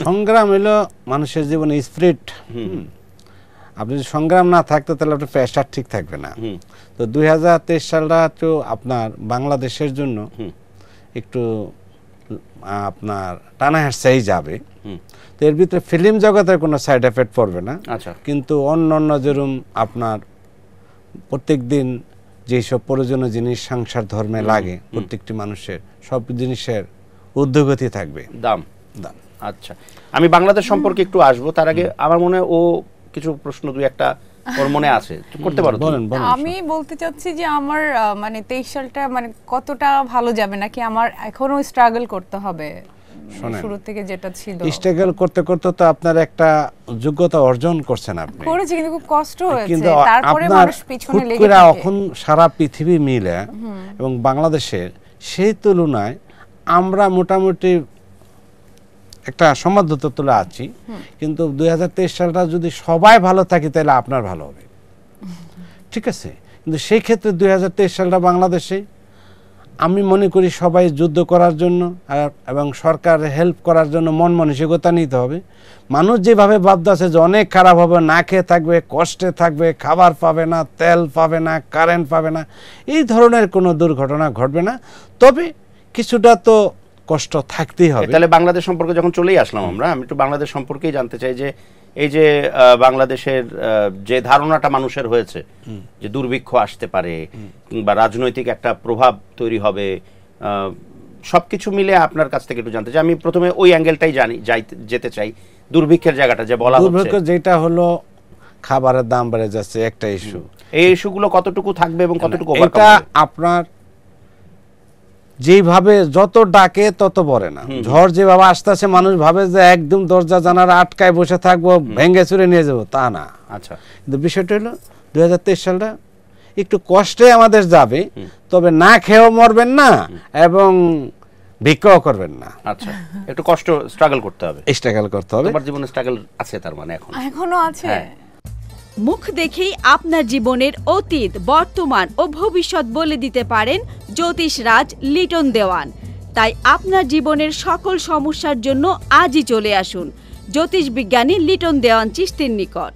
সংগ্রাম হলো মানুষের জীবনে স্পিরিট। আপনি যদি সংগ্রাম না থাকতো তাহলে আপনার প্রেশার ঠিক থাকবে না। তো 2023 সালটা তো আপনার বাংলাদেশের জন্য একটু আপনার টানা হেঁচড়াই যাবে। তো এর ভিতরে ফিল্ম জগতের কোনো সাইড এফেক্ট পড়বে না। কিন্তু অন্য যেরকম আপনার প্রত্যেক দিন যেসব প্রয়োজনীয় জিনিস সংসার ধর্মে লাগে প্রত্যেকটি মানুষের, সব জিনিসের ঊর্ধ্বগতি থাকবে, দাম। আচ্ছা, আমি বাংলাদেশ সম্পর্কে একটু আসবো, তার আগে আমার মনে ও কিছু প্রশ্ন দুই একটা ওর মনে আছে, করতে পারো? আমি বলতে চাচ্ছি যে আমার মানে 23 সালটা মানে কতটা ভালো যাবে নাকি আমার এখনো স্ট্রাগল করতে হবে? শুরু থেকে যেটা ছিল স্ট্রাগল করতে করতে তো আপনার একটা যোগ্যতা অর্জন করছেন, আপনি করেছি, কিন্তু খুব কষ্ট হয়েছে। তারপরে মানুষ পিছনে লেগে থাকে। এখন সারা পৃথিবী মিলে এবং বাংলাদেশের সেই তুলনায় আমরা মোটামুটি একটা সমাধ্যতা তুলে আছি। কিন্তু 2023 সালটা যদি সবাই ভালো থাকি তাহলে আপনার ভালো হবে, ঠিক আছে? কিন্তু সেই ক্ষেত্রে 2023 সালটা বাংলাদেশে আমি মনে করি সবাই যুদ্ধ করার জন্য এবং সরকার হেল্প করার জন্য মন মানসিকতা নিতে হবে। মানুষ যেভাবে ভাবতেছে যে অনেক খারাপ হবে, না খেয়ে থাকবে, কষ্টে থাকবে, খাবার পাবে না, তেল পাবে না, কারেন্ট পাবে না, এই ধরনের কোনো দুর্ঘটনা ঘটবে না। তবে কিছুটা তো কষ্ট থাকতেই হবে। তাহলে বাংলাদেশ সম্পর্কে যখন চলেই আসলাম আমরা, আমি একটু বাংলাদেশ সম্পর্কেই জানতে চাই যে এই যে বাংলাদেশের যে ধারণাটা মানুষের হয়েছে যে দুর্ভিক্ষ আসতে পারে কিংবা রাজনৈতিক একটা প্রভাব তৈরি হবে, সবকিছু মিলে আপনার কাছ থেকে একটু জানতে চাই। আমি প্রথমে ওই অ্যাঙ্গেলটাই যেতে চাই, দুর্ভিক্ষের জায়গাটা যে বলা হচ্ছে। দুর্ভিক্ষ যেটা হলো খাবারের দাম বেড়ে যাচ্ছে একটা ইস্যু। এই ইস্যুগুলো কতটুকু থাকবে এবং কতটুকু এটা আপনার যেভাবে যত ডাকে তত বলে না। ঝড় যেভাবে আসতেছে মানুষ ভাবে যে একদম দরজা জানালা আটকায় বসে থাকবো, ভেঙে চুরে নিয়ে যাবো, তা না। আচ্ছা, কিন্তু বিষয়টা হলো 2023 সালটা একটু কষ্টে আমাদের যাবে, তবে না খেয়েও মরবেন না এবং ভিক্ষাও করবেন না। আচ্ছা, একটু কষ্ট স্ট্রাগল করতে হবে। স্ট্রাগল করতে হবে। তোমার জীবনে স্ট্রাগল আছে তার মানে এখনো আছে। মুখ দেখেই আপনার জীবনের অতীত, বর্তমান ও ভবিষ্যৎ বলে দিতে পারেন জ্যোতিষরাজ লিটন দেওয়ান। তাই আপনার জীবনের সকল সমস্যার জন্য আজই চলে আসুন জ্যোতিষ বিজ্ঞানী লিটন দেওয়ান চিশতির নিকট।